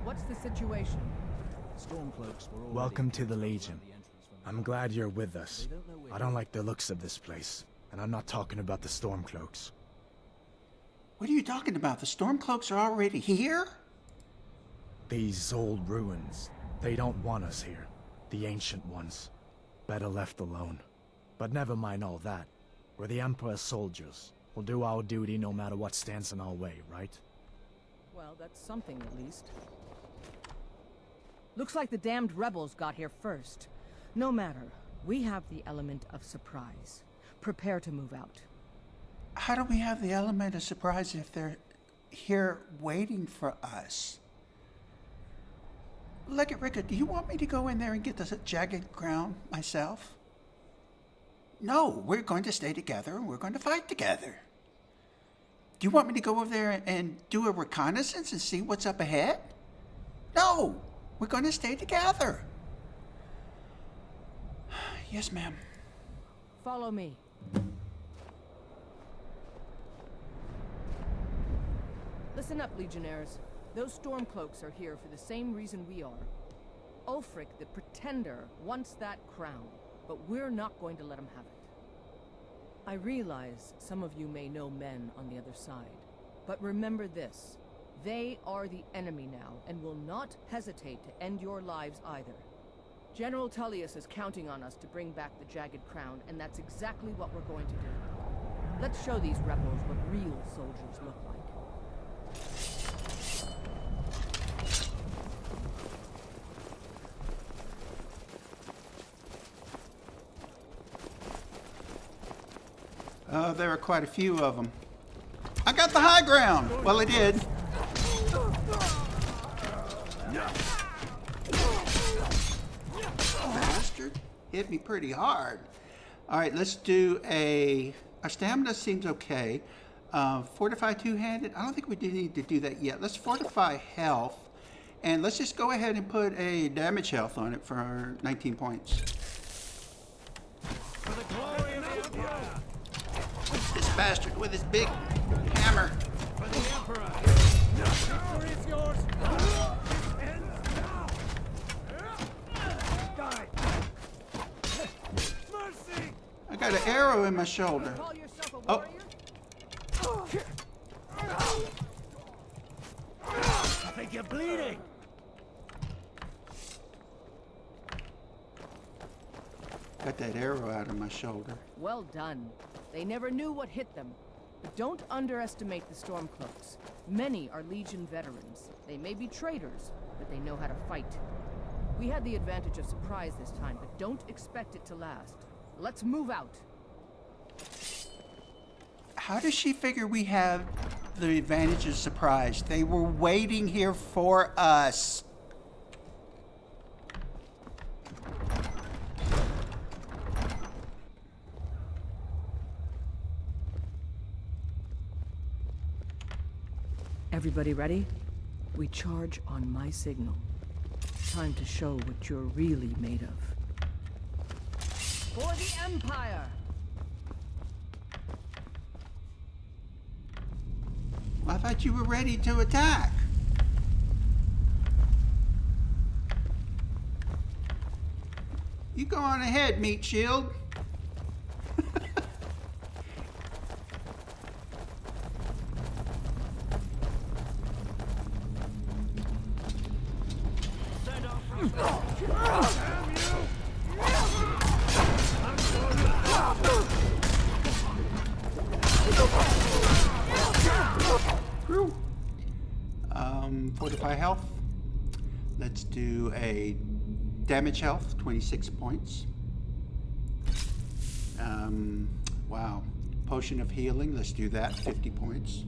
What's the situation? Stormcloaks were already... Welcome to the Legion. I'm glad you're with us. I don't like the looks of this place, and I'm not talking about the Stormcloaks. What are you talking about? The Stormcloaks are already here? These old ruins, they don't want us here. The ancient ones. Better left alone. But never mind all that. We're the Emperor's soldiers. We'll do our duty no matter what stands in our way, right? Well, that's something at least. Looks like the damned rebels got here first. No matter, we have the element of surprise. Prepare to move out. How do we have the element of surprise if they're here waiting for us? Legate Rikke, do you want me to go in there and get the Jagged Crown myself? No, we're going to stay together and we're going to fight together. Do you want me to go over there and do a reconnaissance and see what's up ahead? No, we're going to stay together. Yes, ma'am. Follow me. Listen up, Legionnaires. Those Stormcloaks are here for the same reason we are. Ulfric, the Pretender, wants that crown, but we're not going to let him have it. I realize some of you may know men on the other side, but remember this. They are the enemy now, and will not hesitate to end your lives either. General Tullius is counting on us to bring back the Jagged Crown, and that's exactly what we're going to do. Let's show these rebels what real soldiers look like. There are quite a few of them. I got the high ground! Well, I did. Bastard. Hit me pretty hard. Alright, let's do a... Our stamina seems okay. Fortify two-handed? I don't think we need to do that yet. Let's fortify health. And let's just go ahead and put a damage health on it for 19 points. For the glory of the Emperor! This bastard with his big hammer. For the Emperor! Victory is yours! And now! Die! Mercy! I got an arrow in my shoulder. Call yourself a Oh. warrior? I think you're bleeding! Got that arrow out of my shoulder. Well done. They never knew what hit them. But don't underestimate the Stormcloaks. Many are Legion veterans. They may be traitors, but they know how to fight. We had the advantage of surprise this time, but don't expect it to last. Let's move out. How does she figure we have the advantage of surprise? They were waiting here for us. Everybody ready? We charge on my signal. Time to show what you're really made of. For the Empire! I thought you were ready to attack. You go on ahead, Meat Shield. Send off from damn you! Fortify health. Let's do a damage health, 26 points. Wow. Potion of healing, let's do that, 50 points.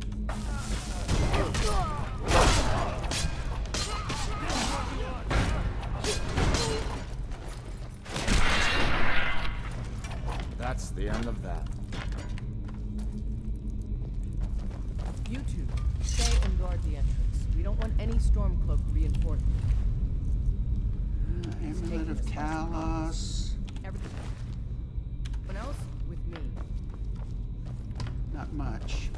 That's the end of that. You two, stay and guard the entrance. We don't want any Stormcloak reinforcement. Amulet of Talos. Everything. Anyone else? With me. Not much.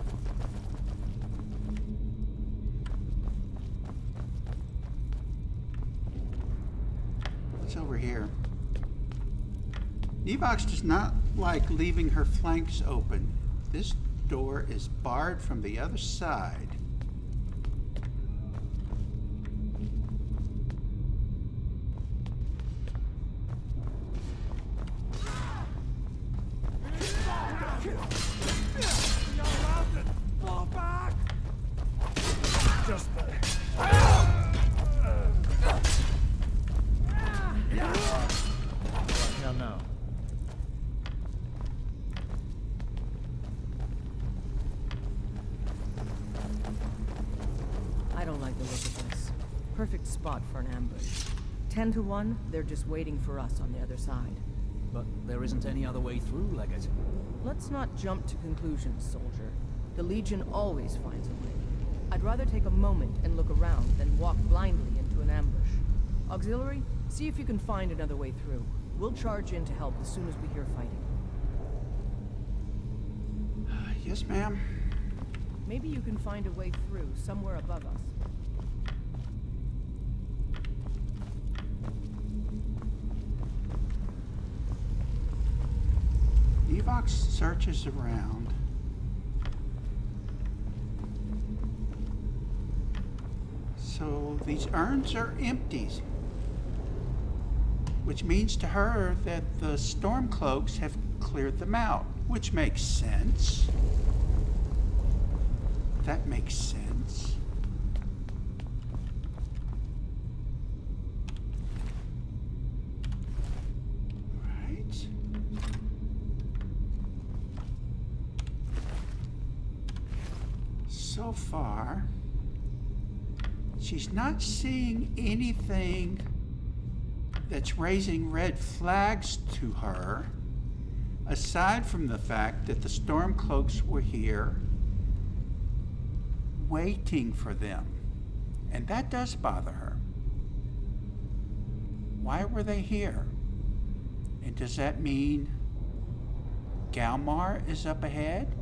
What's over here? Nevox does not like leaving her flanks open. This door is barred from the other side. Fall back! Just there. No. I don't like the look of this. Perfect spot for an ambush. 10 to 1, they're just waiting for us on the other side. But there isn't any other way through, Legate. Let's not jump to conclusions, soldier. The Legion always finds a way. I'd rather take a moment and look around than walk blindly into an ambush. Auxiliary, see if you can find another way through. We'll charge in to help as soon as we hear fighting. Yes, ma'am. Maybe you can find a way through somewhere above us. Nevox searches around. So these urns are empty, which means to her that the Stormcloaks have cleared them out, which makes sense. That makes sense. Right. So far, she's not seeing anything that's raising red flags to her, aside from the fact that the Stormcloaks were here waiting for them. And that does bother her. Why were they here? And does that mean Galmar is up ahead?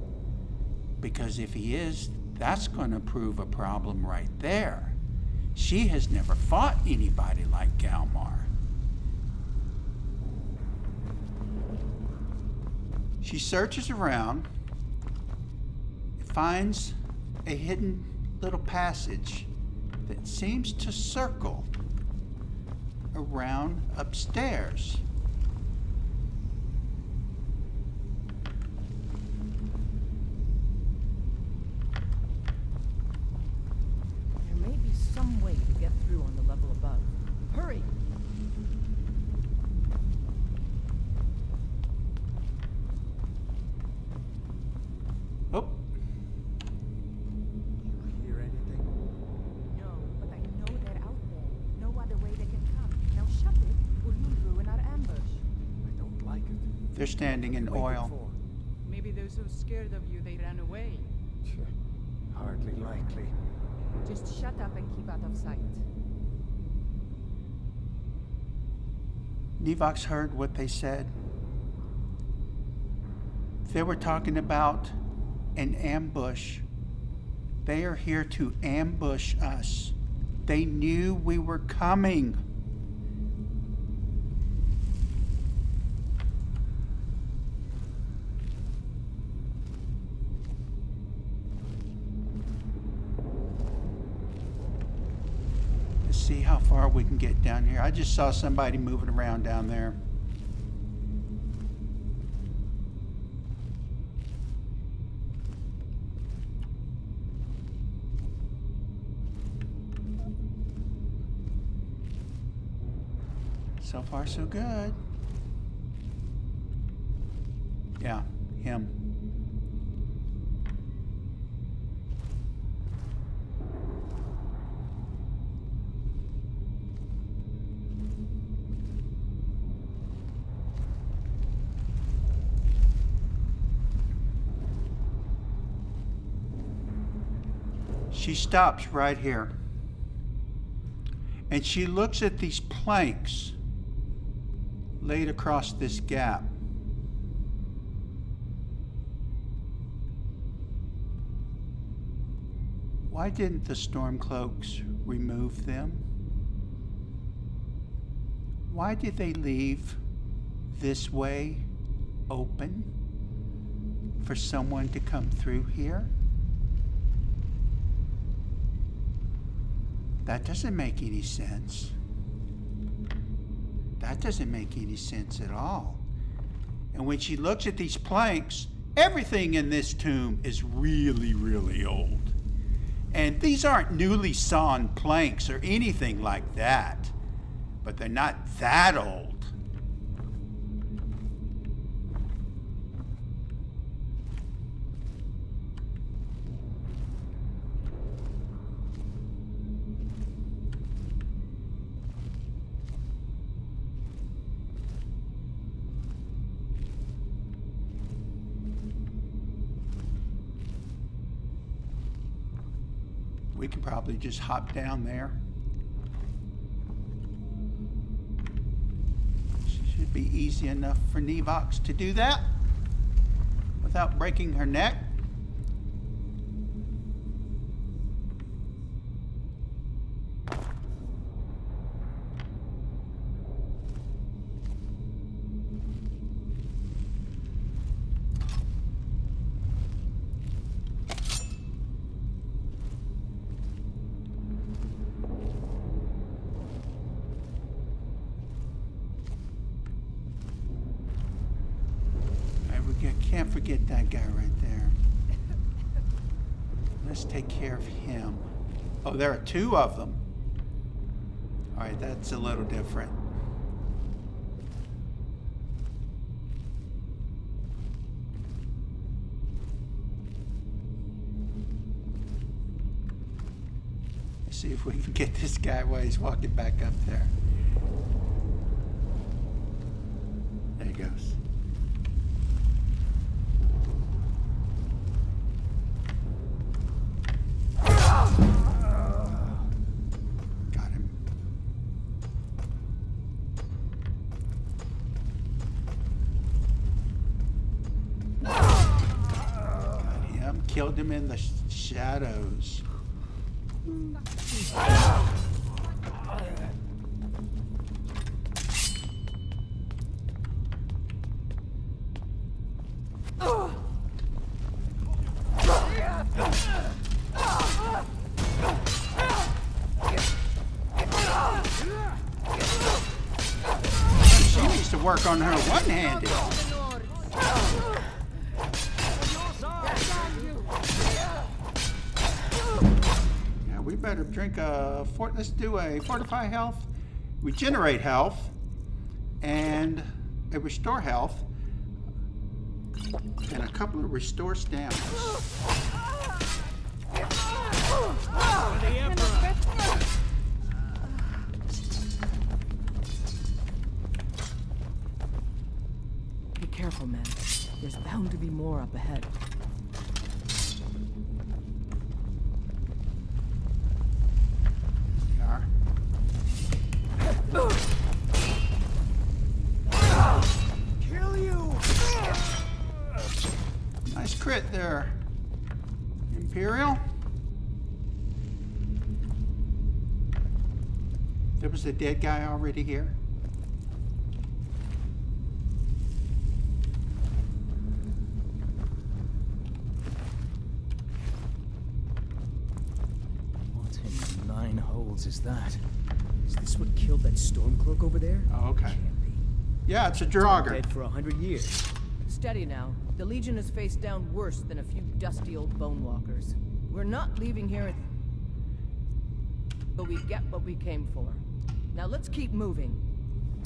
Because if he is, that's going to prove a problem right there. She has never fought anybody like Galmar. She searches around, finds a hidden little passage that seems to circle around upstairs. There may be some way to get through on the level above. Hurry! Oh, Hear anything? No, but I know they're out there. No other way they can come. Now shut it, or you'll ruin our ambush. I don't like it. they're standing in Waiting oil. for? Maybe they're so scared of you they ran away. Hardly likely. Just shut up and keep out of sight. Nevox heard what they said. They were talking about an ambush. They are here to ambush us. They knew we were coming. Let's see how far we can get down here. I just saw somebody moving around down there. So far, so good. Yeah, him. She stops right here. And she looks at these planks laid across this gap. Why didn't the Stormcloaks remove them? Why did they leave this way open for someone to come through here? That doesn't make any sense. That doesn't make any sense at all. And when she looks at these planks, everything in this tomb is really, really old. And these aren't newly sawn planks or anything like that, but they're not that old. We can probably just hop down there. Should be easy enough for Nevox to do that without breaking her neck. Can't forget that guy right there. Let's take care of him. Oh, there are two of them. All right, that's a little different. Let's see if we can get this guy while he's walking back up there. There he goes. Killed him in the shadows. She needs to work on her one-handed. We better drink let's do a fortify health, regenerate health, and a restore health, and a couple of restore stamina. Be careful, man. There's bound to be more up ahead. Kill you! Nice crit there, Imperial. There was a dead guy already here. What in nine holes is that? Is this what killed that Stormcloak over there? Oh, okay. Can't be. Yeah, it's a It's been Draugr. dead for 100 years. Steady now. The Legion has faced down worse than a few dusty old bone walkers. We're not leaving here but we get what we came for. Now let's keep moving.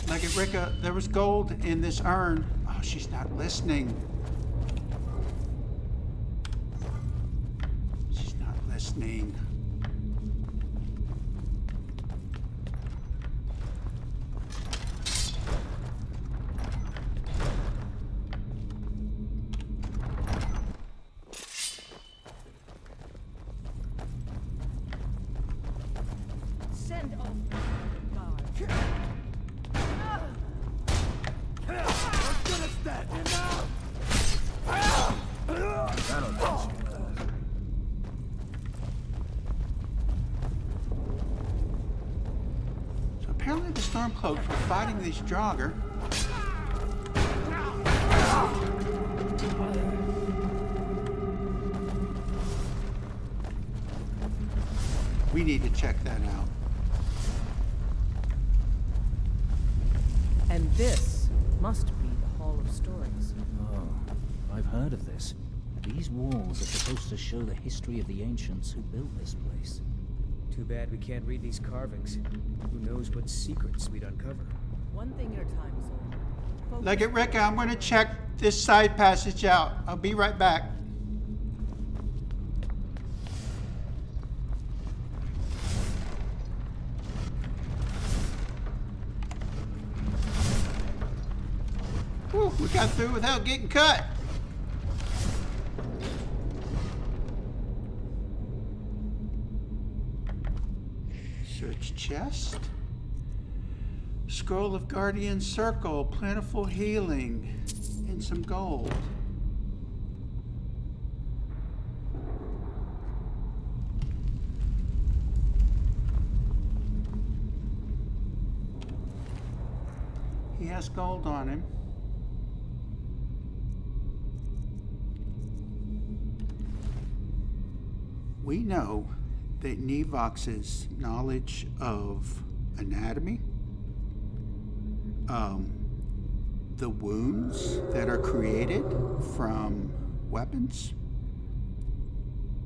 Legate Rikke, there was gold in this urn. Oh, she's not listening. She's not listening. Send off guard. Let's get us that, you know? So Apparently the Stormcloaks were fighting these Draugr. We need to check that out. And this must be the Hall of Stories. Oh, I've heard of this. These walls are supposed to show the history of the ancients who built this place. Too bad we can't read these carvings. Who knows what secrets we'd uncover. One thing at a time, soldier. Legate Rikke, I'm going to check this side passage out. I'll be right back. Whew, we got through without getting cut. Search chest. Scroll of Guardian Circle, plentiful healing, and some gold. He has gold on him. We know that Nevox's knowledge of anatomy, the wounds that are created from weapons,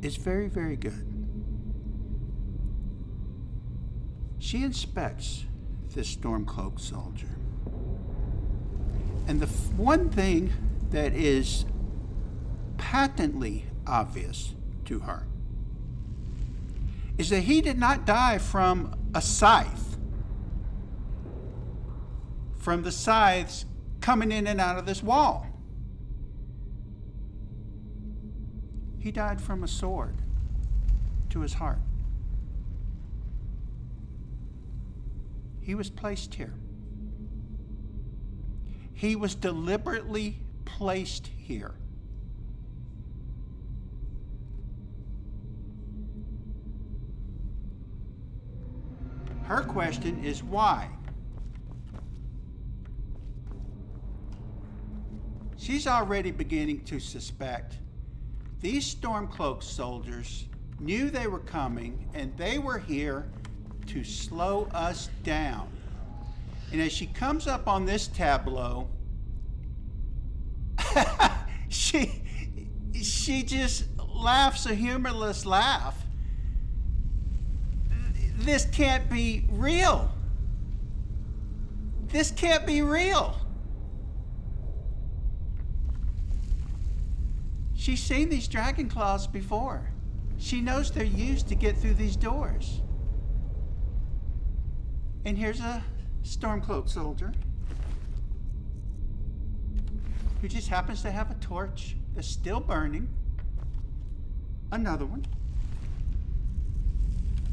is very, very good. She inspects this Stormcloak soldier. And the one thing that is patently obvious to her is that he did not die from a scythe, from the scythes coming in and out of this wall. He died from a sword to his heart. He was placed here. He was deliberately placed here. Her question is why? She's already beginning to suspect these Stormcloak soldiers knew they were coming and they were here to slow us down. And as she comes up on this tableau, she just laughs a humorless laugh. This can't be real. This can't be real. She's seen these dragon claws before. She knows they're used to get through these doors. And here's a Stormcloak soldier who just happens to have a torch that's still burning. Another one.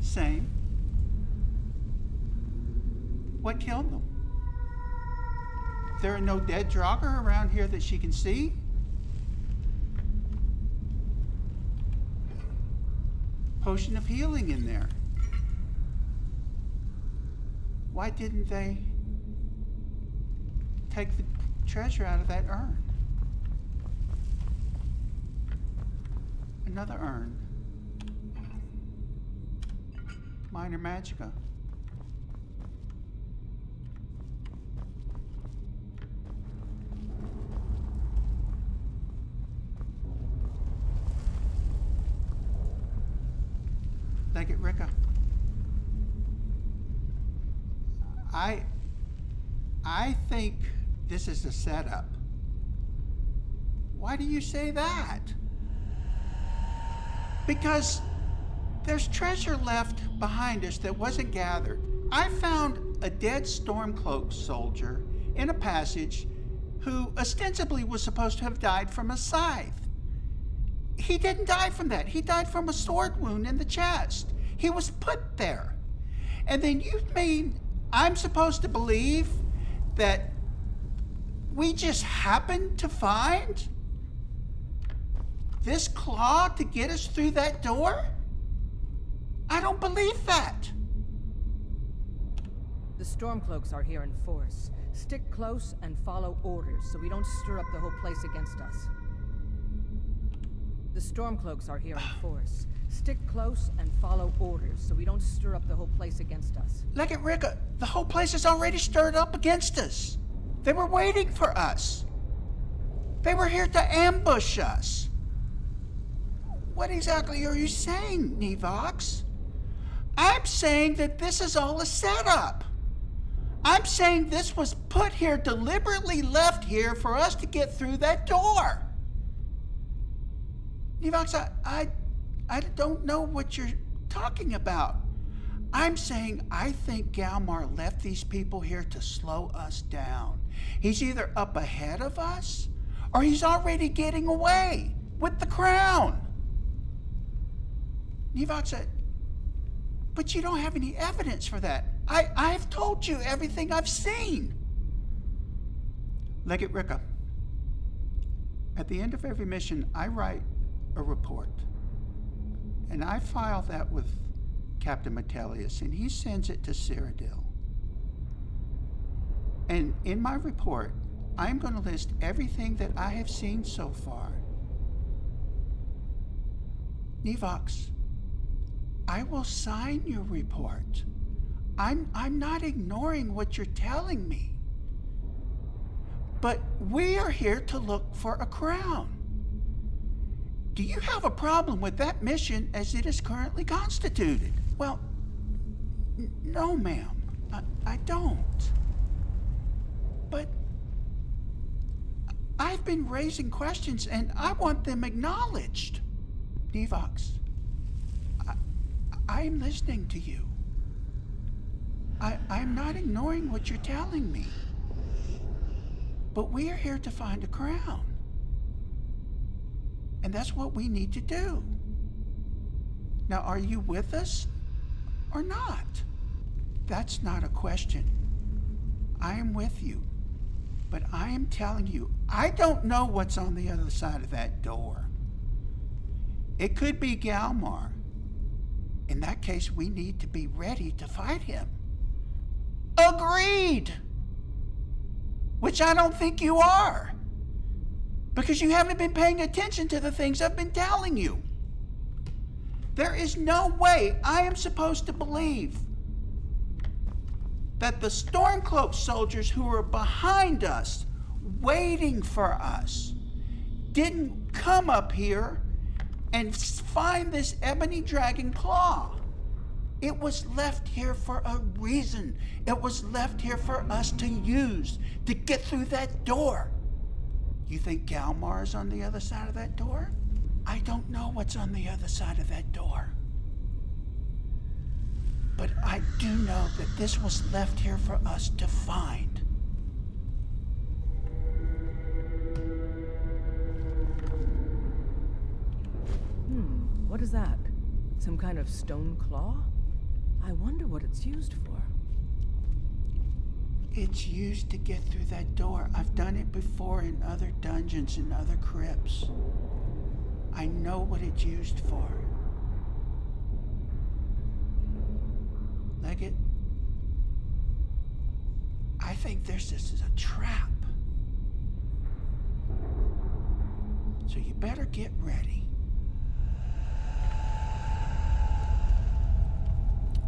Same. What killed them? There are no dead Draugr around here that she can see. Potion of healing in there. Why didn't they take the treasure out of that urn? Another urn. Minor Magicka. Legate Rikke. I think this is a setup. Why do you say that? Because there's treasure left behind us that wasn't gathered. I found a dead Stormcloak soldier in a passage who ostensibly was supposed to have died from a scythe. He didn't die from that. He died from a sword wound in the chest. He was put there. And then you mean I'm supposed to believe that we just happened to find this claw to get us through that door? I don't believe that. The Stormcloaks are here in force. Stick close and follow orders so we don't stir up the whole place against us. The Stormcloaks are here in force. Stick close and follow orders so we don't stir up the whole place against us. Legate Rikke, the whole place is already stirred up against us. They were waiting for us. They were here to ambush us. What exactly are you saying, Nevox? I'm saying that this is all a setup. I'm saying this was put here, deliberately left here for us to get through that door. Nevox, I don't know what you're talking about. I'm saying I think Galmar left these people here to slow us down. He's either up ahead of us, or he's already getting away with the crown. Nevox said, but you don't have any evidence for that. I've told you everything I've seen. Legate Rikke, at the end of every mission, I write a report. And I file that with Captain Metellus, and he sends it to Cyrodil. And in my report, I'm going to list everything that I have seen so far. Nevox, I will sign your report. I'm not ignoring what you're telling me. But we are here to look for a crown. Do you have a problem with that mission as it is currently constituted? Well, no, ma'am. I don't. But I've been raising questions and I want them acknowledged. Nevox, I am listening to you. I'm not ignoring what you're telling me. But we are here to find a crown. And that's what we need to do. Now, are you with us or not? That's not a question. I am with you. But I am telling you, I don't know what's on the other side of that door. It could be Galmar. In that case, we need to be ready to fight him. Agreed! Which I don't think you are. Because you haven't been paying attention to the things I've been telling you. There is no way I am supposed to believe that the Stormcloak soldiers who were behind us, waiting for us, didn't come up here and find this ebony dragon claw. It was left here for a reason. It was left here for us to use to get through that door. You think Galmar is on the other side of that door? I don't know what's on the other side of that door. But I do know that this was left here for us to find. What is that? Some kind of stone claw? I wonder what it's used for. It's used to get through that door. I've done it before in other dungeons and other crypts. I know what it's used for. Legate, I think this is a trap. So you better get ready.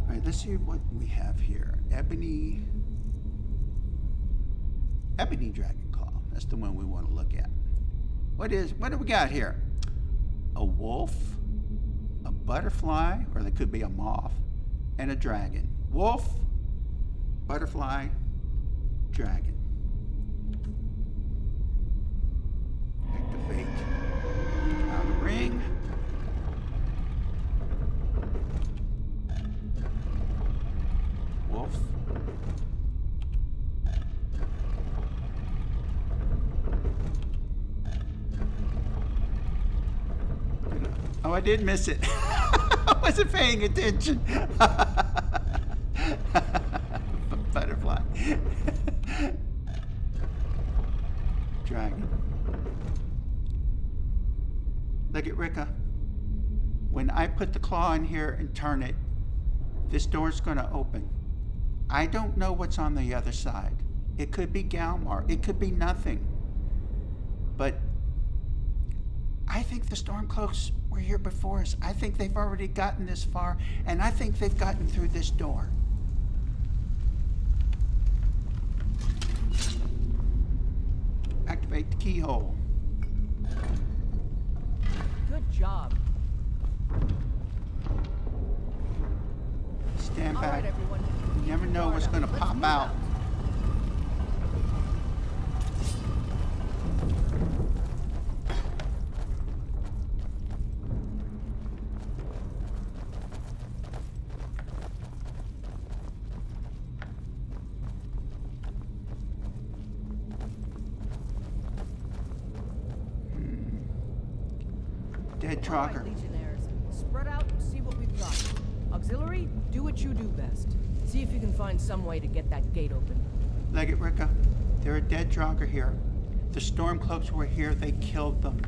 All right, let's see what we have here. Ebony Dragon Claw. That's the one we want to look at. What do we got here? A wolf, a butterfly, or there could be a moth, and a dragon. Wolf, butterfly, dragon. Activate outer ring. Wolf. Oh, I did miss it. I wasn't paying attention. Butterfly. Dragon. Legate Rikke, when I put the claw in here and turn it, this door's going to open. I don't know what's on the other side. It could be Galmar. It could be nothing. But I think the Stormcloaks were here before us. I think they've already gotten this far, and I think they've gotten through this door. Activate the keyhole. Good job. Stand All right, back. everyone. You never know what's going to Let's pop move out. Dead All right, Trogger. Legionnaires. Spread out and see what we've got. Auxiliary, do what you do best. See if you can find some way to get that gate open. Legate Rikke, there are dead Trogger here. The Stormcloaks were here. They killed them.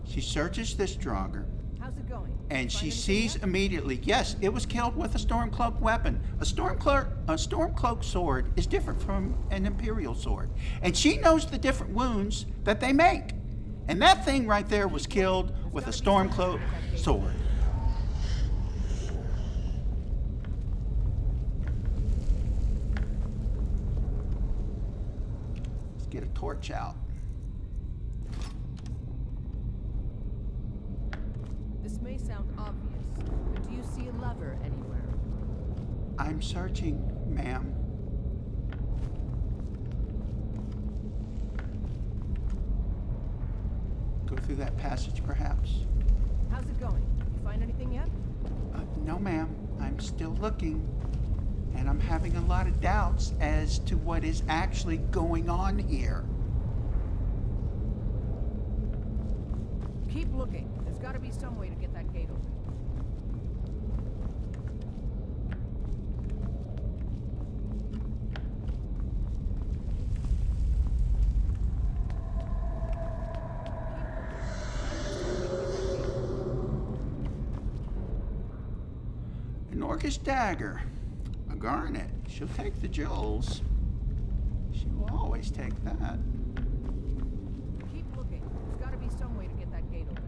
She searches this Trogger, How's it going? and Find she anything sees yet? immediately, yes, it was killed with a Stormcloak weapon. A Stormcloak sword is different from an Imperial sword. And she knows the different wounds that they make. And that thing right there was killed with a Stormcloak sword. Let's get a torch out. This may sound obvious, but do you see a lever anywhere? I'm searching, ma'am. Go through that passage, perhaps. How's it going? You find anything yet? No, ma'am. I'm still looking. And I'm having a lot of doubts as to what is actually going on here. Keep looking. There's got to be some way to get that gate open. An Orcish dagger. A garnet. She'll take the jewels. She will always take that. Keep looking. There's got to be some way to get that gate open.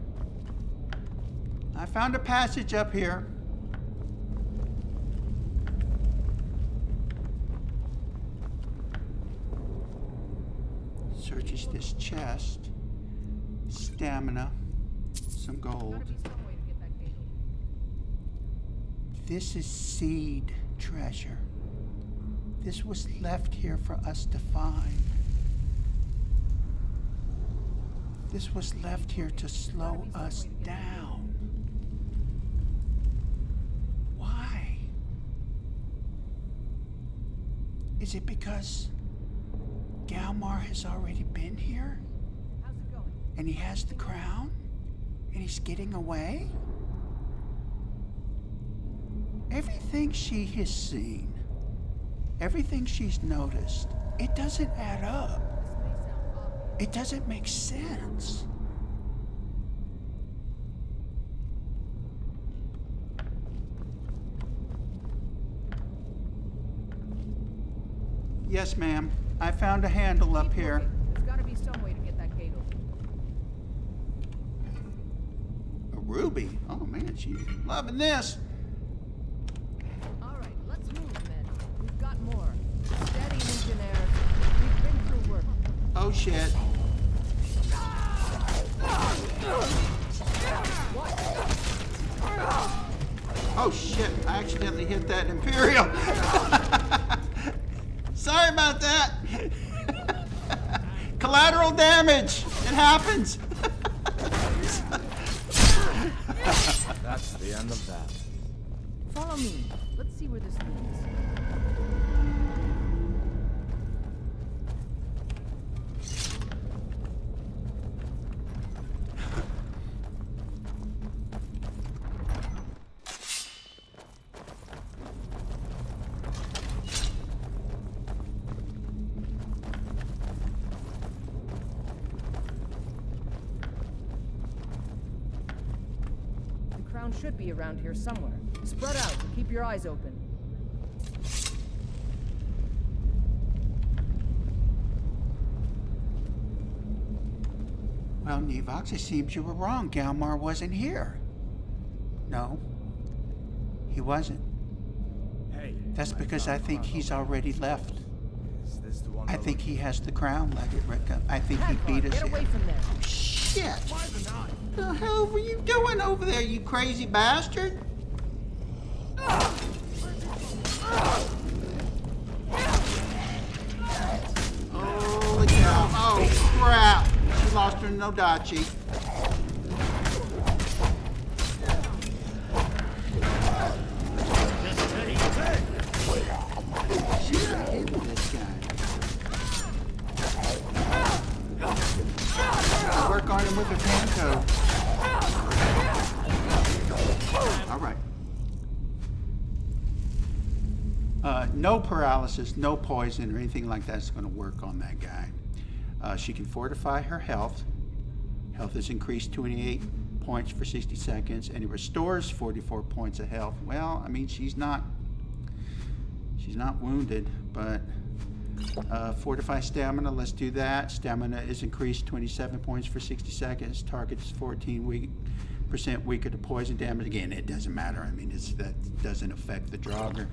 I found a passage up here. Searches this chest. Stamina. Some gold. Gotta be some way to get that gate open. This is seed treasure. This was left here for us to find. This was left here to slow us down. Why? Is it because Galmar has already been here? How's it going? And he has the crown? And he's getting away? Everything she has seen, everything she's noticed, it doesn't add up. This may sound obvious. It doesn't make sense. Yes, ma'am. I found a handle up Keep here. looking. There's got to be some way to get that gate open. A ruby. Oh man, she's loving this. All right, let's move, men. We've got more. Steady, Legionnaires. We've been through work. Oh shit. Oh shit, I accidentally hit that Imperial. Sorry about that. Collateral damage. It happens. That's the end of that. Follow me. Let's see where this leads. The crown should be around here somewhere. Spread out and keep Keep your eyes open. Well, Nevox, it seems you were wrong. Galmar wasn't here. No, he wasn't. Hey, That's because I think he's already left. is this the one I think he has the crown, Legate Rikke. I think he beat us Get away from there. Shit! The hell were you doing over there, you crazy bastard? Holy cow. Oh, crap. She lost her Nodachi. She's hitting this guy. Work on him with a panto. All right. No paralysis, no poison, or anything like that's going to work on that guy. She can fortify her health. Health is increased 28 points for 60 seconds, and it restores 44 points of health. Well, I mean, she's not wounded, but fortify stamina. Let's do that. Stamina is increased 27 points for 60 seconds. Target is 14% weaker to poison damage. Again, it doesn't matter. I mean, that doesn't affect the Draugr.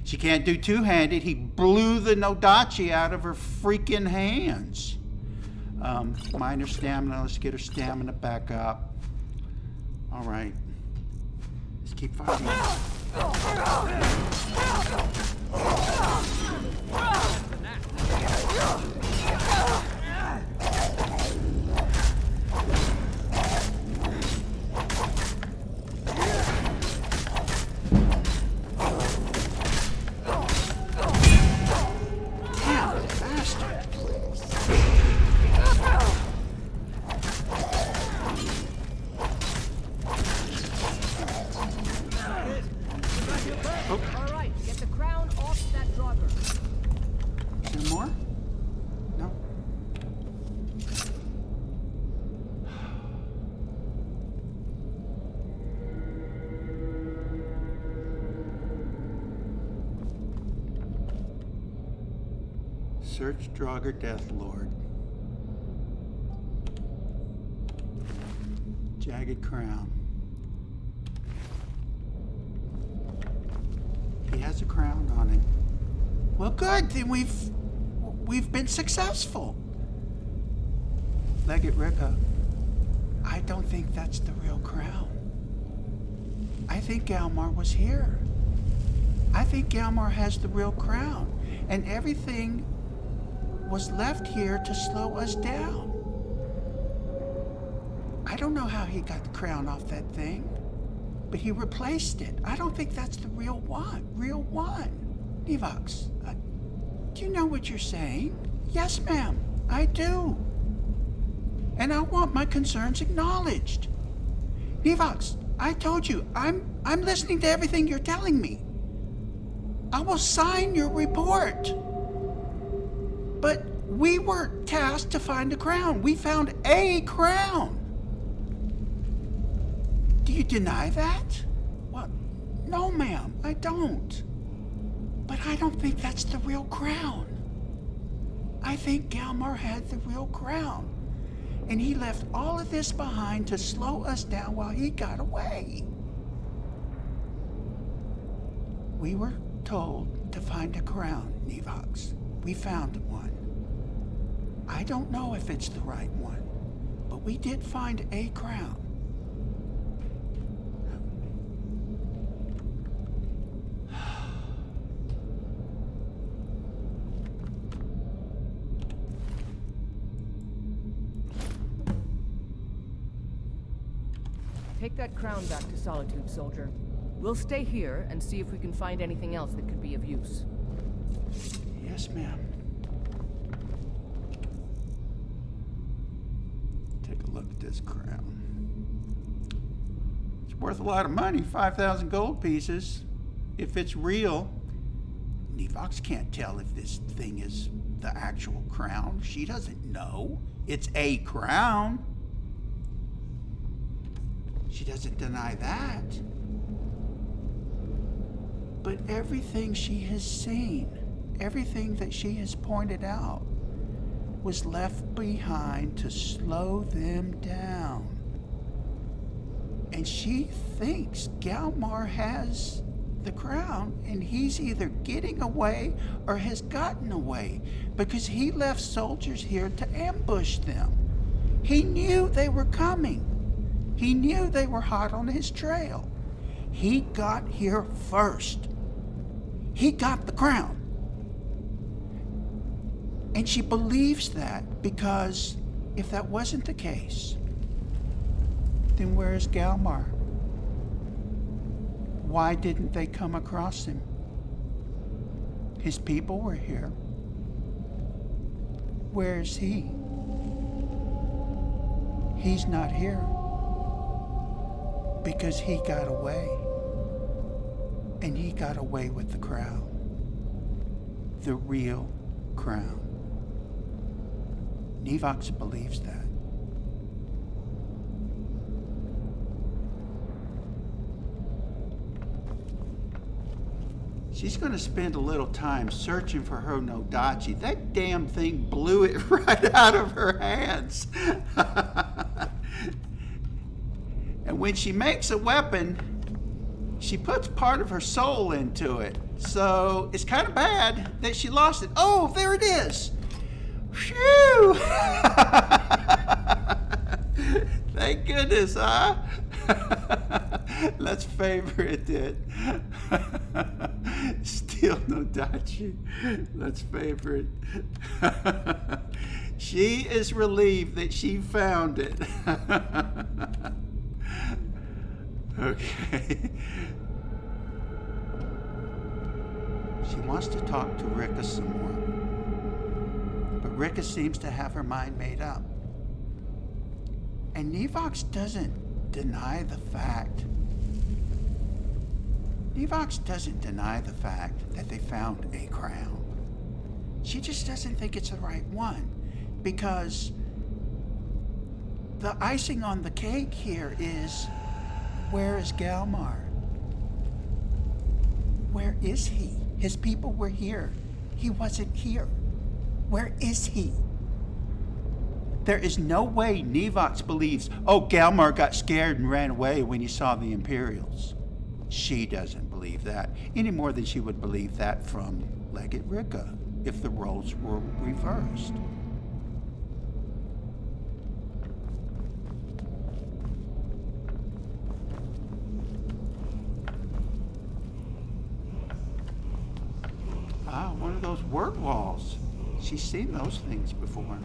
She can't do two-handed. He blew the Nodachi out of her freaking hands. Minor stamina. Let's get her stamina back up. All right. Let's keep fighting. Search Draugr Death Lord. Jagged Crown. He has a crown on him. Well, good. Then we've been successful. Legate Rikke, I don't think that's the real crown. I think Galmar was here. I think Galmar has the real crown, and everything was left here to slow us down. I don't know how he got the crown off that thing, but he replaced it. I don't think that's the real one. Nevox, do you know what you're saying? Yes, ma'am, I do. And I want my concerns acknowledged. Nevox, I told you, I'm listening to everything you're telling me. I will sign your report. But we were tasked to find a crown. We found a crown. Do you deny that? Well, no, ma'am, I don't. But I don't think that's the real crown. I think Galmar had the real crown. And he left all of this behind to slow us down while he got away. We were told to find a crown, Nevox. We found one. I don't know if it's the right one, but we did find a crown. Take that crown back to Solitude, soldier. We'll stay here and see if we can find anything else that could be of use. Yes, ma'am. Take a look at this crown. It's worth a lot of money, 5,000 gold pieces. If it's real, Nevox can't tell if this thing is the actual crown. She doesn't know. It's a crown. She doesn't deny that. But everything she has seen, everything that she has pointed out, was left behind to slow them down. And she thinks Galmar has the crown, and he's either getting away or has gotten away, because he left soldiers here to ambush them. He knew they were coming. He knew they were hot on his trail. He got here first. He got the crown. And she believes that, because if that wasn't the case, then where's Galmar? Why didn't they come across him? His people were here. Where's he? He's not here because he got away. And he got away with the crown. The real crown. Nevox believes that. She's going to spend a little time searching for her Nodachi. That damn thing blew it right out of her hands. And when she makes a weapon, she puts part of her soul into it. So it's kind of bad that she lost it. Oh, there it is. Phew! Thank goodness, huh? Let's favor it then. Still Nodachi. Let's favor it. She is relieved that she found it. Okay. She wants to talk to Rikke some more. But Rikke seems to have her mind made up. And Nevox doesn't deny the fact. Nevox doesn't deny the fact that they found a crown. She just doesn't think it's the right one, because the icing on the cake here is, where is Galmar? Where is he? His people were here. He wasn't here. Where is he? There is no way Nevox believes, oh, Galmar got scared and ran away when he saw the Imperials. She doesn't believe that, any more than she would believe that from Legate Rikke if the roles were reversed. Ah, one of those word walls. She's seen those things before.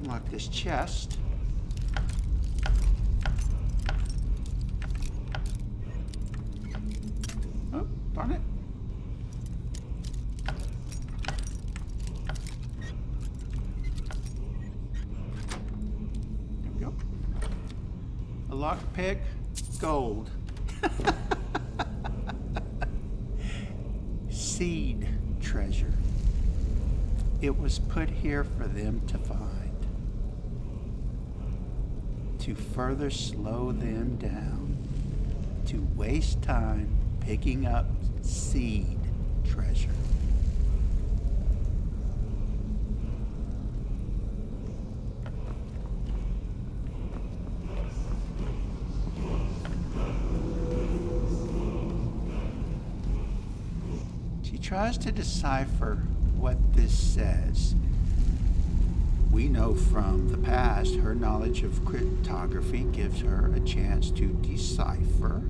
Unlock this chest. Oh, darn it. There we go. A lockpick, gold. Seed treasure. It was put here for them to find. To further slow them down. To waste time picking up seed treasure. She tries to decipher what this says. We know from the past her knowledge of cryptography gives her a chance to decipher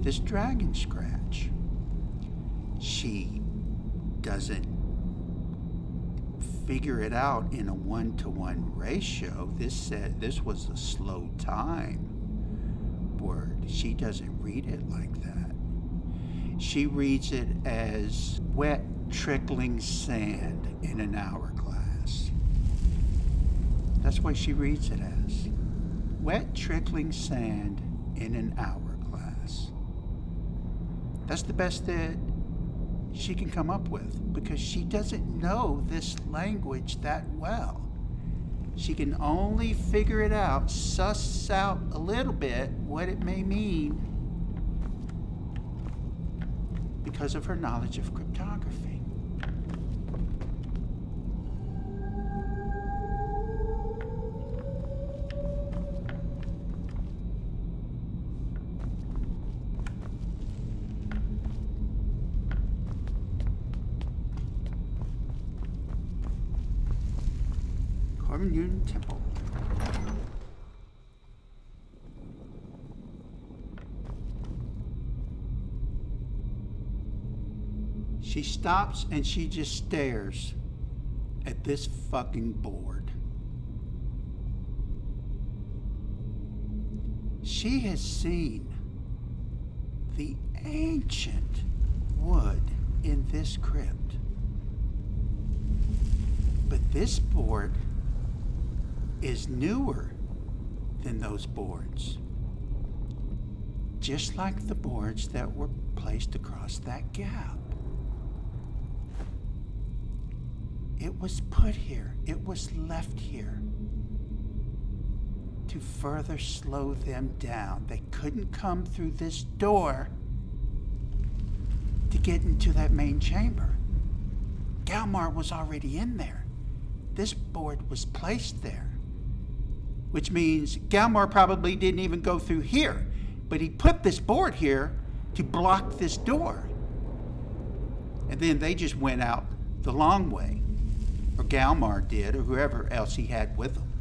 this dragon scratch. She doesn't figure it out in a 1-to-1 ratio. This was a slow time word. She doesn't read it like that. She reads it as wet trickling sand in an hourglass. That's what she reads it as. Wet trickling sand in an hourglass. That's the best that she can come up with, because she doesn't know this language that well. She can only figure it out, suss out a little bit what it may mean, because of her knowledge of cryptography. Korvanjund Temple. She stops and she just stares at this fucking board. She has seen the ancient wood in this crypt. But this board is newer than those boards. Just like the boards that were placed across that gap. It was put here, it was left here to further slow them down. They couldn't come through this door to get into that main chamber. Galmar was already in there. This board was placed there, which means Galmar probably didn't even go through here, but he put this board here to block this door. And then they just went out the long way. Or Galmar did, or whoever else he had with him.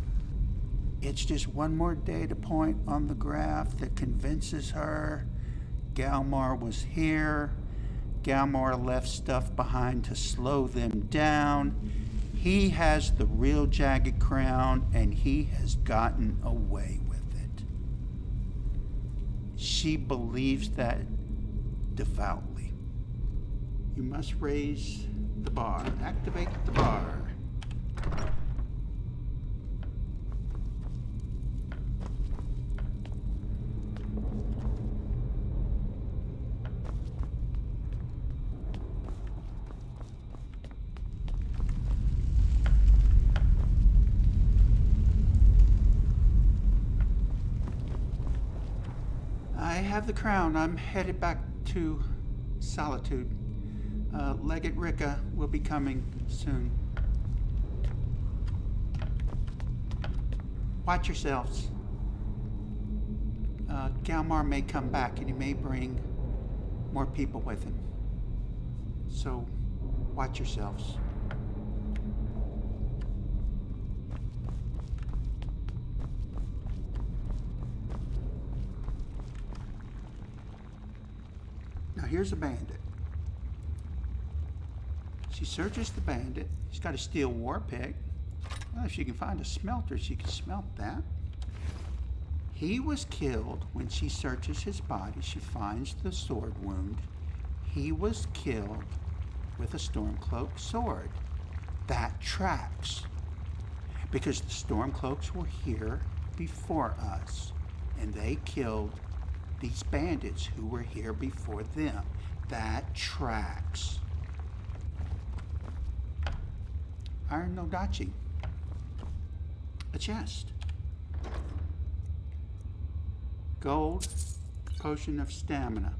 It's just one more data point on the graph that convinces her Galmar was here. Galmar left stuff behind to slow them down. He has the real Jagged Crown, and he has gotten away with it. She believes that devoutly. You must raise the bar. Activate the bar. I have the crown. I'm headed back to Solitude. Legate Rikke will be coming soon. Watch yourselves. Galmar may come back and he may bring more people with him. So, watch yourselves. Now here's a bandit. She searches the bandit. She's got a steel war pick. Well, if she can find a smelter, she can smelt that. He was killed. When she searches his body, she finds the sword wound. He was killed with a Stormcloak sword. That tracks. Because the Stormcloaks were here before us, and they killed these bandits who were here before them. That tracks. Iron Nodachi. A chest. Gold. Potion of stamina.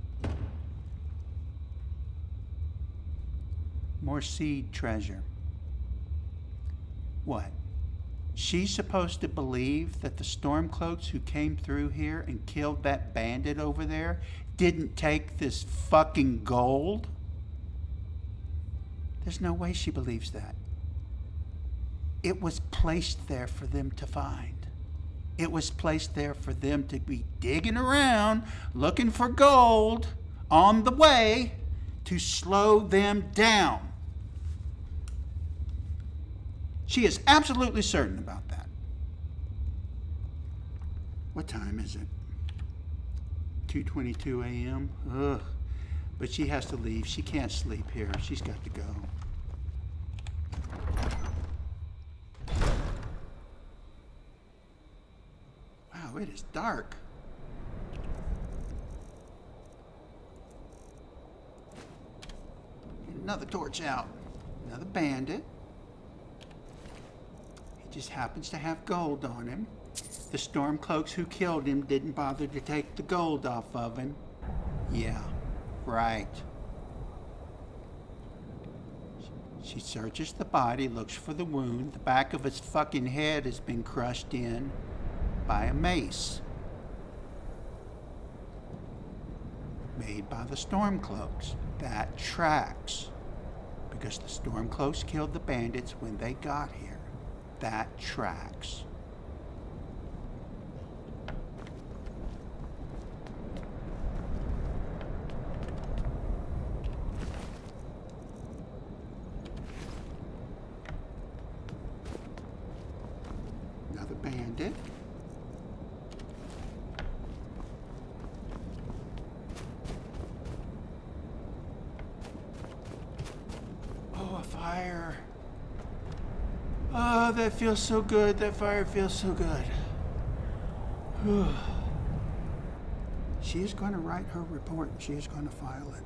More seed treasure. What? She's supposed to believe that the Stormcloaks who came through here and killed that bandit over there didn't take this fucking gold? There's no way she believes that. It was placed there for them to find. It was placed there for them to be digging around, looking for gold on the way to slow them down. She is absolutely certain about that. What time is it? 2:22 a.m. Ugh. But she has to leave. She can't sleep here. She's got to go. Wow, it is dark. Get another torch out. Another bandit. He just happens to have gold on him. The Stormcloaks who killed him didn't bother to take the gold off of him. Yeah, right. She searches the body, looks for the wound. The back of its fucking head has been crushed in by a mace. Made by the Stormcloaks. That tracks. Because the Stormcloaks killed the bandits when they got here. That tracks. Another bandit. Oh, a fire. Oh, that feels so good. That fire feels so good. Whew. She is going to write her report. She is going to file it.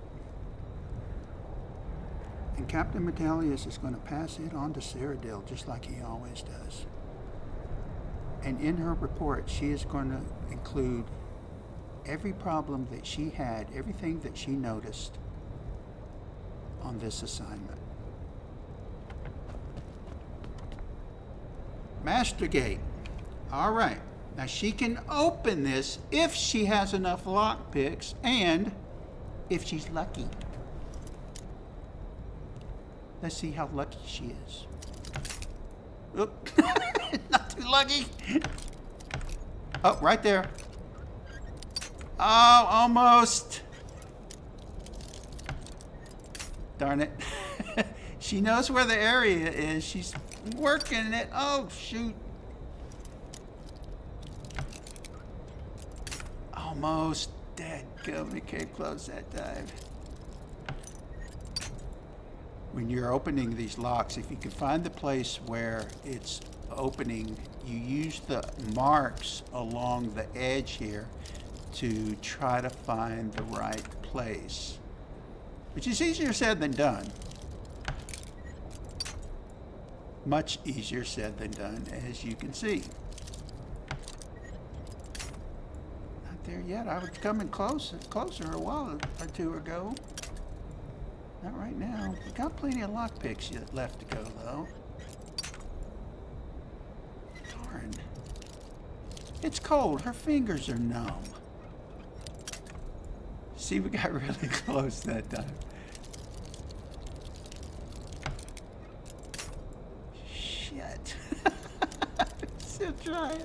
And Captain Metalius is going to pass it on to Cyrodil, just like he always does. And in her report, she is going to include every problem that she had, everything that she noticed on this assignment. Master Gate. All right. Now she can open this if she has enough lockpicks and if she's lucky. Let's see how lucky she is. Oop. Not too lucky. Oh, right there. Oh, almost. Darn it. She knows where the area is. She's working it. Oh, shoot. Almost dead. We came close that time. When you're opening these locks, if you can find the place where it's opening, you use the marks along the edge here to try to find the right place, which is easier said than done. Much easier said than done, as you can see. Not there yet. I was coming closer a while or two ago. Not right now. We got plenty of lockpicks yet left to go, though. Darn. It's cold. Her fingers are numb. See, we got really close that time. Shit. Still trying.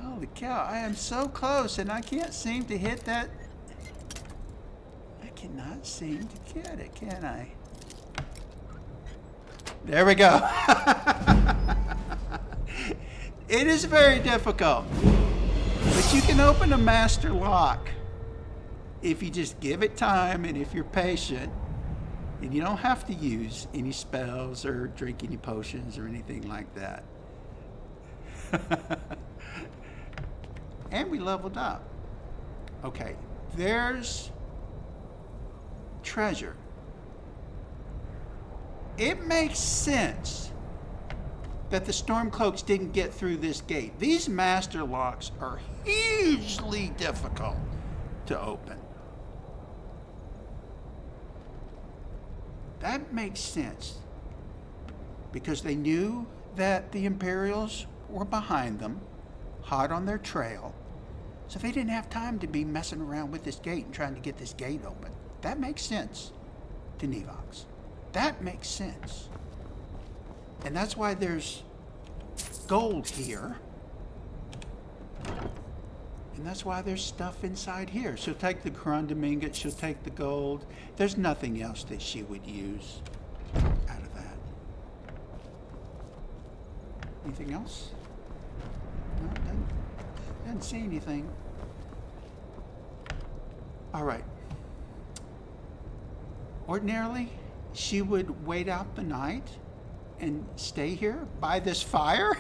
Holy cow, I am so close and I can't seem to hit that. I cannot seem to get it, can I? There we go. It is very difficult. But you can open a master lock if you just give it time and if you're patient. And you don't have to use any spells or drink any potions or anything like that. And we leveled up. Okay, there's treasure. It makes sense that the Stormcloaks didn't get through this gate. These master locks are hugely difficult to open. That makes sense because they knew that the Imperials were behind them, hot on their trail, so they didn't have time to be messing around with this gate and trying to get this gate open. That makes sense to Nevox. That makes sense. And that's why there's gold here. And that's why there's stuff inside here. She'll take the corundum ingot, she'll take the gold. There's nothing else that she would use out of that. Anything else? No, doesn't see anything. All right. Ordinarily, she would wait out the night and stay here by this fire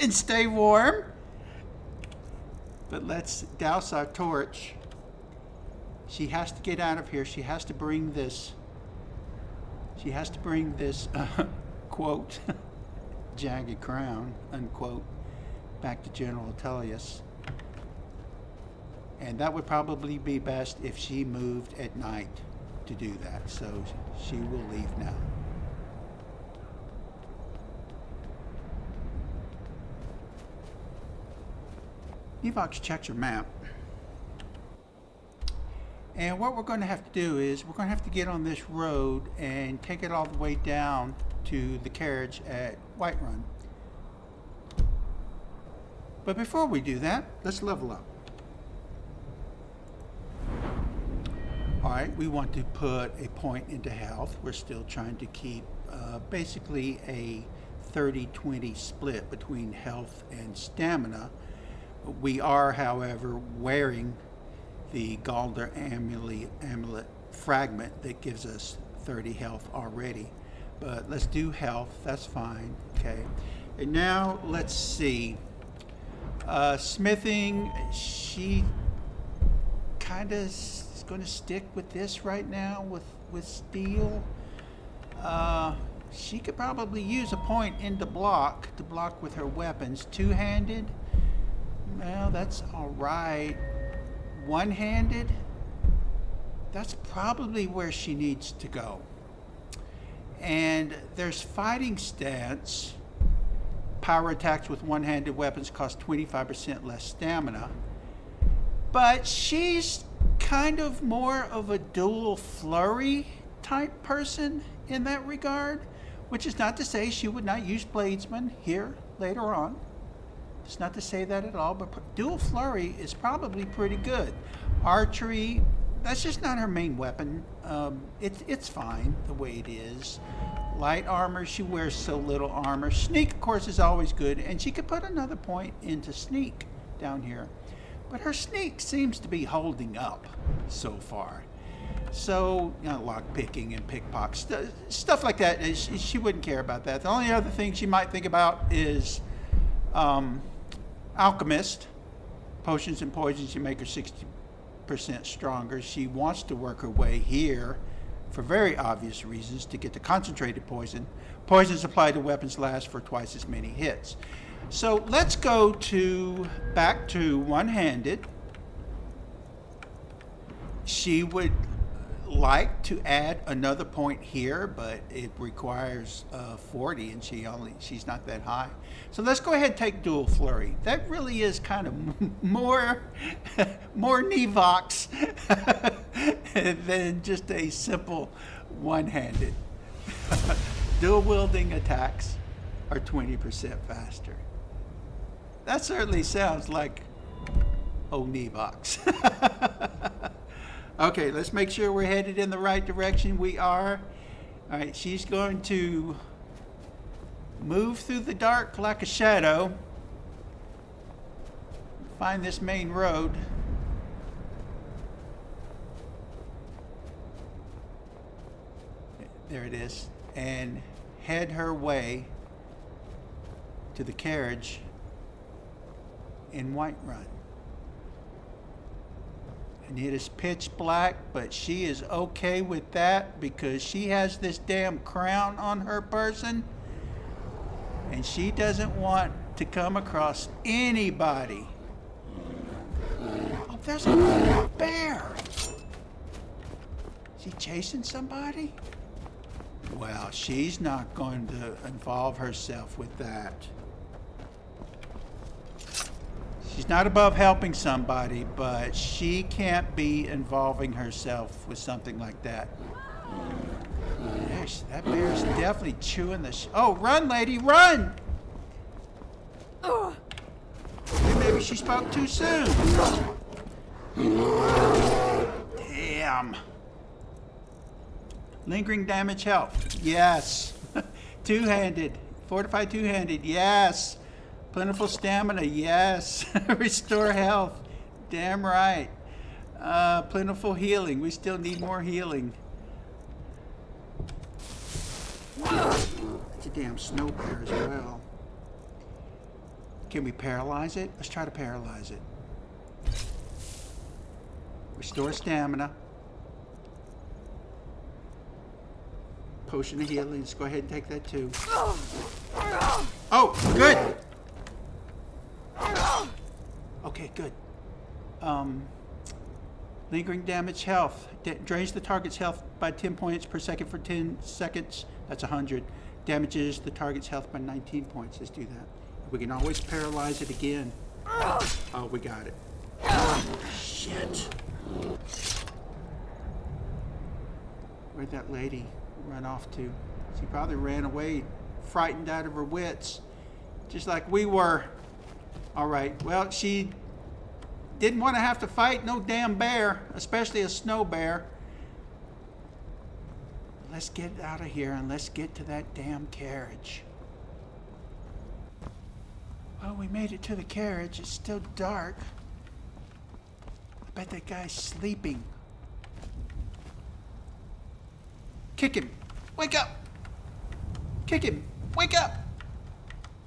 and stay warm. But let's douse our torch. She has to get out of here. She has to bring this. She has to bring this quote Jagged Crown unquote back to General Tullius. And that would probably be best if she moved at night to do that. So she will leave now. Nevox checks her map. And what we're going to have to do is we're going to have to get on this road and take it all the way down to the carriage at Whiterun. But before we do that, let's level up. Alright, we want to put a point into health. We're still trying to keep basically a 30-20 split between health and stamina. We are, however, wearing the Galder amulet fragment that gives us 30 health already. But let's do health, that's fine. Okay. And now let's see. Smithing, she kind of is going to stick with this right now with steel. She could probably use a point into block to block with her weapons. Two-handed, well, that's all right. One-handed, that's probably where she needs to go. And there's fighting stance. Power attacks with one-handed weapons cost 25% less stamina. But she's kind of more of a dual flurry type person in that regard, which is not to say she would not use bladesman here later on. It's not to say that at all, but dual flurry is probably pretty good. Archery, that's just not her main weapon. It's fine the way it is. Light armor, she wears so little armor. Sneak, of course, is always good, and she could put another point into sneak down here. But her sneak seems to be holding up so far. So, you know, lock picking and pickpockets, stuff like that, she wouldn't care about that. The only other thing she might think about is alchemist. Potions and poisons, you make her 60% stronger. She wants to work her way here for very obvious reasons to get the concentrated poison. Poisons applied to weapons last for twice as many hits. So let's go back to one-handed. She would like to add another point here, but it requires 40, and she's not that high. So let's go ahead and take dual flurry. That really is kind of more Nevox than just a simple one-handed. Dual wielding attacks are 20% faster. That certainly sounds like Nevox. Okay, let's make sure we're headed in the right direction. We are. All right, she's going to move through the dark like a shadow. Find this main road. There it is. And head her way to the carriage in Whiterun. And it is pitch black, but she is okay with that because she has this damn crown on her person, and she doesn't want to come across anybody. Oh, there's a bear. Is he chasing somebody? Well, she's not going to involve herself with that. She's not above helping somebody, but she can't be involving herself with something like that. That bear's definitely chewing the oh, run, lady, run! Maybe she spoke too soon. Damn. Lingering damage health. Yes. Two-handed. Fortified two-handed. Yes. Plentiful stamina, yes. Restore health, damn right. Plentiful healing, we still need more healing. It's a damn snow bear as well. Can we paralyze it? Let's try to paralyze it. Restore stamina. Potion of healing, let's go ahead and take that too. Oh, good. Okay, good. Lingering damage health. Drains the target's health by 10 points per second for 10 seconds. That's 100. Damages the target's health by 19 points. Let's do that. We can always paralyze it again. Oh, we got it. Shit. Where'd that lady run off to? She probably ran away, frightened out of her wits, just like we were. All right, well, she didn't want to have to fight no damn bear, especially a snow bear. Let's get out of here and let's get to that damn carriage. Well, we made it to the carriage. It's still dark. I bet that guy's sleeping. Kick him. Wake up. Kick him. Wake up.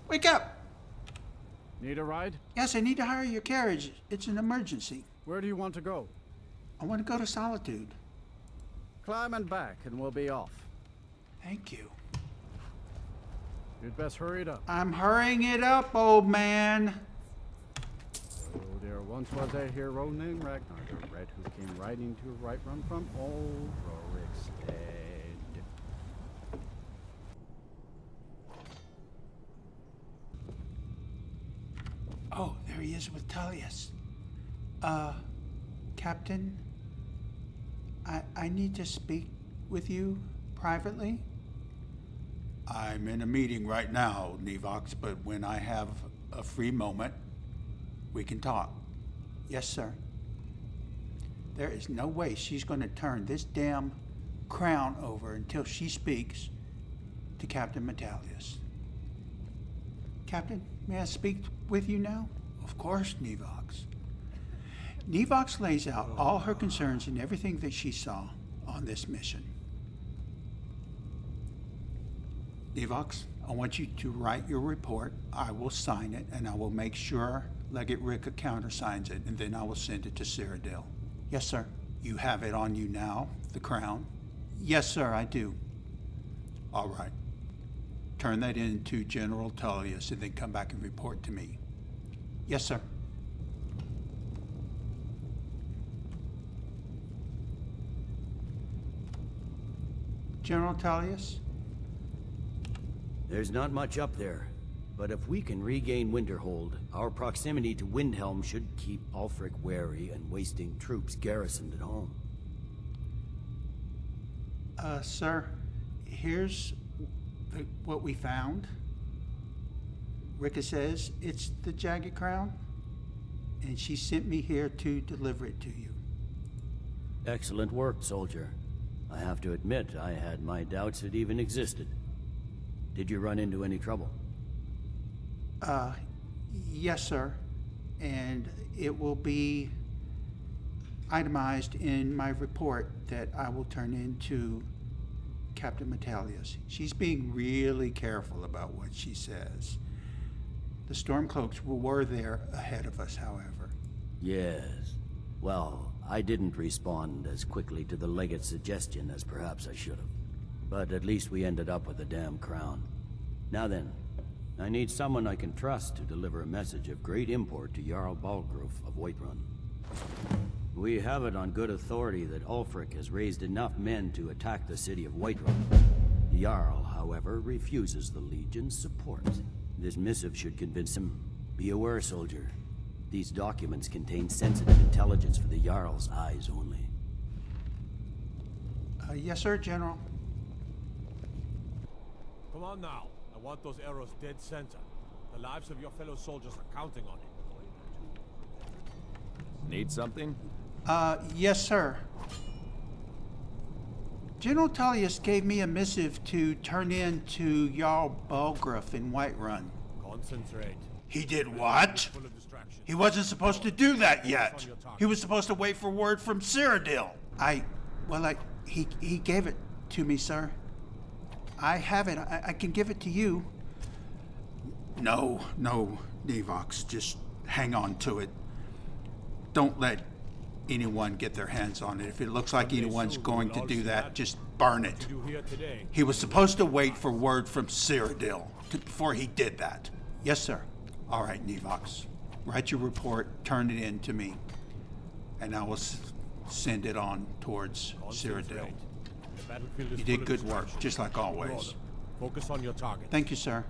Wake up. Need a ride? Yes, I need to hire your carriage. It's an emergency. Where do you want to go? I want to go to Solitude. Climb and back, and we'll be off. Thank you. You'd best hurry it up. I'm hurrying it up, old man. Oh, there once was a hero named Ragnar the Red who came riding to right run from old Rorik's head. Oh, there he is with Tullius. Captain, I need to speak with you privately. I'm in a meeting right now, Nevox, but when I have a free moment, we can talk. Yes, sir. There is no way she's going to turn this damn crown over until she speaks to Captain Metalius. Captain, may I speak with you now? Of course, Nevox. Nevox lays out all her concerns and everything that she saw on this mission. Nevox, I want you to write your report. I will sign it, and I will make sure Legate Rikke countersigns it, and then I will send it to Cyrodil. Yes, sir. You have it on you now, the crown? Yes, sir, I do. All right. Turn that in to General Tullius, and then come back and report to me. Yes, sir. General Tullius? There's not much up there, but if we can regain Winterhold, our proximity to Windhelm should keep Ulfric wary and wasting troops garrisoned at home. Sir, here's what we found. Rikke says it's the Jagged Crown, and she sent me here to deliver it to you. Excellent work, soldier. I have to admit, I had my doubts it even existed. Did you run into any trouble? Yes, sir. And it will be itemized in my report that I will turn in to Captain Metalius. She's being really careful about what she says. The Stormcloaks were there ahead of us, however. Yes. Well, I didn't respond as quickly to the legate's suggestion as perhaps I should have. But at least we ended up with the damn crown. Now then, I need someone I can trust to deliver a message of great import to Jarl Balgruf of Whiterun. We have it on good authority that Ulfric has raised enough men to attack the city of Whiterun. The Jarl, however, refuses the Legion's support. This missive should convince him. Be aware, soldier. These documents contain sensitive intelligence for the Jarl's eyes only. Yes, sir, General. Come on now. I want those arrows dead center. The lives of your fellow soldiers are counting on it. Need something? Yes, sir. General Tullius gave me a missive to turn in to Jarl Balgruf in Whiterun. Concentrate. He did what? He wasn't supposed to do that yet. He was supposed to wait for word from Cyrodil. He gave it to me, sir. I have it. I can give it to you. No, Nevox. Just hang on to it. Don't let anyone get their hands on it. If it looks like anyone's going to do that, just burn it. He was supposed to wait for word from Cyrodil before he did that. Yes, sir. All right, Nevox. Write your report, turn it in to me, and I will send it on towards Cyrodil. Concentrate. The battlefield is You full did of good work, distractions. just like always. Ignore them. Focus on your target. Thank you, sir.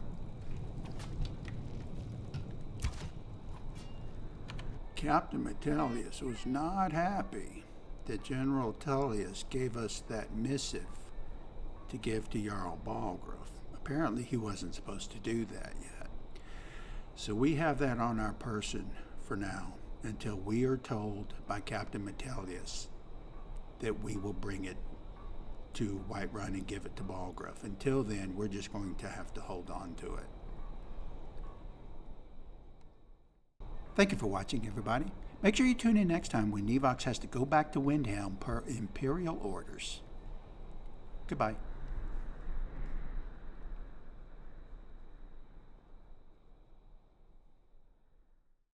Captain Metellus was not happy that General Tullius gave us that missive to give to Jarl Balgruuf. Apparently he wasn't supposed to do that yet. So we have that on our person for now until we are told by Captain Metellus that we will bring it to Whiterun and give it to Balgruuf. Until then, we're just going to have to hold on to it. Thank you for watching, everybody. Make sure you tune in next time when Nevox has to go back to Windhelm per Imperial orders. Goodbye.